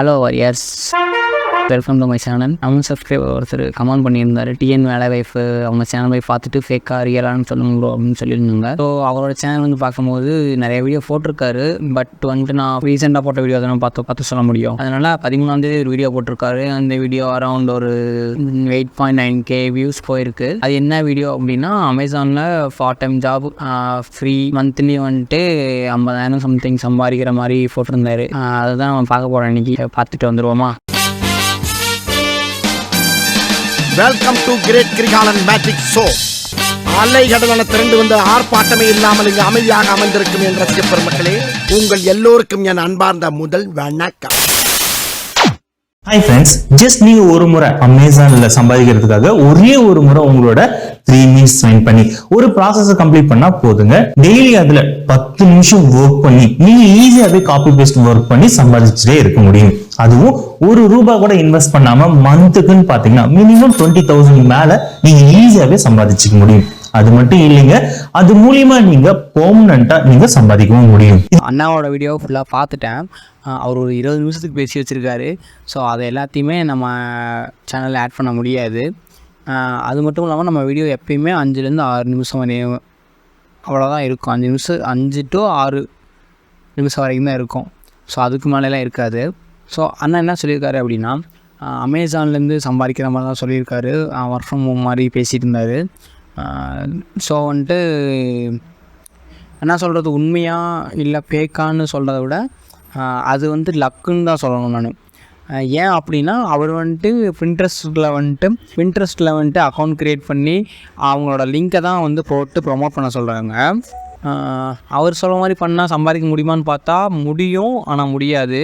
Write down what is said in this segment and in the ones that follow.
Hello warriors, welcome to my channel. நம்ம subscriber ஒருத்தர் comment பண்ணியிருந்தார், டிஎன் வேலை வைஃப் அவங்க சேனல் போய் பார்த்துட்டு ஃபேக்காக ரியலானு சொல்லுங்க அப்படின்னு சொல்லியிருந்தாங்க. ஸோ அவரோட சேனல் வந்து பார்க்கும்போது நிறைய வீடியோ போட்டிருக்காரு. பட் வந்துட்டு நான் ரீசெண்டாக போட்ட வீடியோ தான் பார்த்து சொல்ல முடியும். அதனால் 13ஆம் தேதி ஒரு வீடியோ போட்டிருக்காரு. அந்த வீடியோ அரௌண்ட் ஒரு 8.9K வியூஸ் போயிருக்கு. அது என்ன வீடியோ அப்படின்னா, அமேசானில் part time job free monthly வந்துட்டு 50,000 சம்திங் சம்பாதிக்கிற மாதிரி போட்டிருந்தாரு. அதுதான் நம்ம பார்க்க போகிறோம். இன்னைக்கு பார்த்துட்டு வந்துடுவோமா? Welcome to great Kirikalan magic show. அலைகடலான திரண்டு வந்து ஆர்ப்பாட்டமே இல்லாமல் இங்கு அமைதியாக அமைந்திருக்கும் என் ரசிக பெருமக்களே, உங்கள் எல்லோருக்கும் என் அன்பார்ந்த முதல் வணக்கம். ஹாய் ஃப்ரெண்ட்ஸ், ஜஸ்ட் நீங்க ஒரு முறை அமேசான்ல சம்பாதிக்கிறதுக்காக ஒரே ஒரு முறை உங்களோட 3 மினிட்ஸ் ஸ்பெண்ட் பண்ணி ஒரு ப்ராசஸை கம்ப்ளீட் பண்ணா போதுங்க. டெய்லி அதுல 10 நிமிஷம் ஒர்க் பண்ணி நீங்க ஈஸியாவே காப்பி பேஸ்ட் ஒர்க் பண்ணி சம்பாதிச்சுட்டே இருக்க முடியும். அதுவும் ₹1 கூட இன்வெஸ்ட் பண்ணாம மந்த்துக்குன்னு பாத்தீங்கன்னா மினிமம் 20,000 மேல நீங்க ஈஸியாவே சம்பாதிச்சுக்க முடியும். அது மட்டும் இல்லைங்க, அது மூலியமா நீங்க பெர்மனண்டா நீங்க சம்பாதிக்கவும் முடியும். அண்ணாவோட வீடியோ ஃபுல்லாக பார்த்துட்டேன். அவர் ஒரு 20 நிமிஷத்துக்கு பேசி வச்சுருக்காரு. ஸோ அதை எல்லாத்தையுமே நம்ம சேனலில் ஆட் பண்ண முடியாது. அது மட்டும் இல்லாமல் நம்ம வீடியோ எப்பயுமே 5லேருந்து 6 நிமிஷம் வரையும் அவ்வளோதான் இருக்கும். 5 to 6 நிமிஷம் வரைக்கும் தான் இருக்கும். ஸோ அதுக்கு மேலெலாம் இருக்காது. ஸோ அண்ணா என்ன சொல்லியிருக்காரு அப்படின்னா, அமேசான்லேருந்து சம்பாதிக்கிற மாதிரி தான் சொல்லியிருக்காரு. ஒர்க் ஃப்ரம் ஹோம் மாதிரி பேசிகிட்டு இருந்தார். ஸோ வந்துட்டு என்ன சொல்கிறது, உண்மையாக இல்லை ஃபேக்கான்னு சொல்கிறத விட அது வந்து லக்குன்னு தான் சொல்லணும் நான். ஏன் அப்படின்னா, அவர் வந்துட்டு பின்ட்ரெஸ்ட்டில் வந்துட்டு அக்கௌண்ட் க்ரியேட் பண்ணி அவங்களோட லிங்க்கை தான் வந்து போட்டு ப்ரொமோட் பண்ண சொல்கிறாங்க. அவர் சொல்கிற மாதிரி பண்ணால் சம்பாதிக்க முடியுமான்னு பார்த்தா முடியும், ஆனால் முடியாது.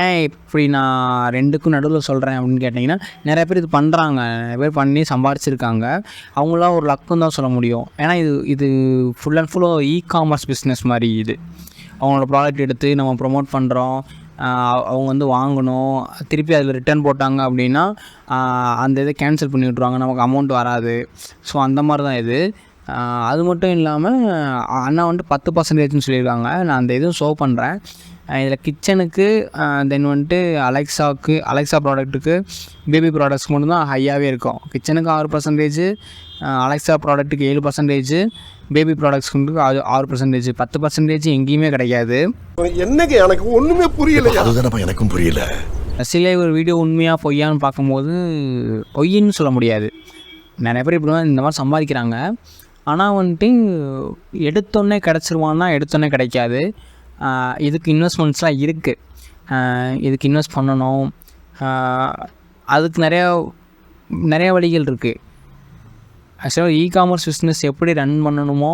ஏன் இப்படி நான் ரெண்டுக்கும் நடுவில் சொல்கிறேன் அப்படின்னு கேட்டிங்கன்னா, நிறைய பேர் இது பண்ணுறாங்க, நிறைய பேர் பண்ணி சம்பாதிச்சிருக்காங்க. அவங்களாம் ஒரு லக்குன்னு தான் சொல்ல முடியும். ஏன்னா இது ஃபுல் அண்ட் ஃபுல்லாக இ-காமர்ஸ் பிஸ்னஸ் மாதிரி. இது அவங்களோட ப்ராடக்ட் எடுத்து நம்ம ப்ரொமோட் பண்ணுறோம், அவங்க வந்து வாங்கணும், திருப்பி அதில் ரிட்டர்ன் போட்டாங்க அப்படின்னா அந்த இதை கேன்சல் பண்ணி விட்ருவாங்க, நமக்கு அமௌண்ட் வராது. ஸோ அந்த மாதிரி தான் இது. அது மட்டும் இல்லாமல் அண்ணா வந்துட்டு 10%ன்னு சொல்லியிருக்காங்க. நான் அந்த இதுவும் ஷோ பண்ணுறேன். இதில் கிச்சனுக்கு தென் வந்துட்டு அலெக்ஸா ப்ராடக்ட்டுக்கு, பேபி ப்ராடக்ட்ஸ்க்கு மட்டும்தான் ஹையாகவே இருக்கும். கிச்சனுக்கு 6%, அலெக்ஸா ப்ராடக்ட்டுக்கு 7%, பேபி ப்ராடக்ட்ஸ்க்கு 6%, 10% எங்கேயுமே கிடைக்காது. என்னங்க எனக்கு ஒண்ணுமே புரியல. அதுதானப்பா எனக்கும் புரியல. சில ஒரு வீடியோ உண்மையாக பொய்யான்னு பார்க்கும்போது பொய்ன்னு சொல்ல முடியாது. நிறைய பேர் இப்படி தான் இந்த மாதிரி சம்பாதிக்கிறாங்க. ஆனால் வந்துட்டு எடுத்தோடனே கிடச்சிருவான்னா எடுத்தோடனே கிடைக்காது. இதுக்கு இன்வெஸ்ட்மெண்ட்ஸ்லாம் இருக்குது. இதுக்கு இன்வெஸ்ட் பண்ணணும். அதுக்கு நிறைய வழிகள் இருக்குது. ஆக்சுவலாக இ-காமர்ஸ் பிஸ்னஸ் எப்படி ரன் பண்ணணுமோ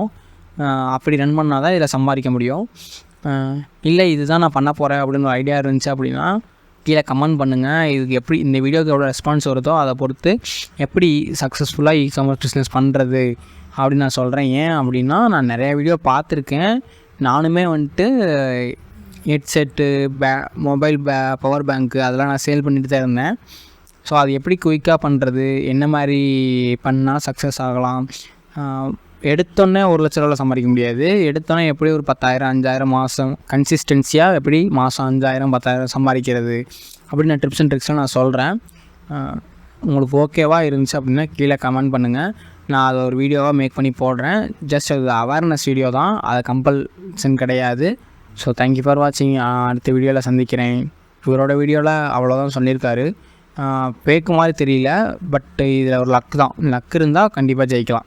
அப்படி ரன் பண்ணால் தான் இதில் சம்பாதிக்க முடியும். இல்லை இதுதான் நான் பண்ண போகிறேன் அப்படின்னு ஒரு ஐடியா இருந்துச்சு அப்படின்னா கீழே கமெண்ட் பண்ணுங்கள். இதுக்கு எப்படி இந்த வீடியோக்கு எவ்வளோ ரெஸ்பான்ஸ் வருதோ அதை பொறுத்து எப்படி சக்ஸஸ்ஃபுல்லாக இ-காமர்ஸ் பிஸ்னஸ் பண்ணுறது அப்படின்னு நான் சொல்கிறேன். ஏன் அப்படின்னா, நான் நிறைய வீடியோ பார்த்துருக்கேன். நானுமே வந்துட்டு ஹெட்செட்டு, மொபைல் பவர் பேங்க்கு அதெல்லாம் நான் சேல் பண்ணிட்டு தான் இருந்தேன். ஸோ அது எப்படி குயிக்காக பண்ணுறது, என்ன மாதிரி பண்ணால் சக்ஸஸ் ஆகலாம், எடுத்தோடனே 1 லட்ச ரூபாவில் சம்பாதிக்க முடியாது. எடுத்தோடனே எப்படி ஒரு 10,000 5,000 மாதம் கன்சிஸ்டன்சியாக எப்படி மாதம் 5,000 10,000 சம்பாதிக்கிறது அப்படின்னு நான் டிப்ஸ் அண்ட் ட்ரிக்ஸ்லாம் நான் சொல்கிறேன். உங்களுக்கு ஓகேவாக இருந்துச்சு அப்படின்னா கீழே கமெண்ட் பண்ணுங்கள். நான் அதை ஒரு வீடியோவாக மேக் பண்ணி போடுறேன். ஜஸ்ட் அது அவேர்னஸ் வீடியோ தான், அது கம்பல்சன் கிடையாது. ஸோ தேங்க்யூ ஃபார் வாட்சிங். அடுத்த வீடியோவில் சந்திக்கிறேன். இவரோட வீடியோவில் அவ்வளோதான் சொல்லியிருக்காரு. ஃபேக்கு மாதிரி தெரியல, பட் இதில் ஒரு லக் இருந்தால் கண்டிப்பாக ஜெயிக்கலாம்.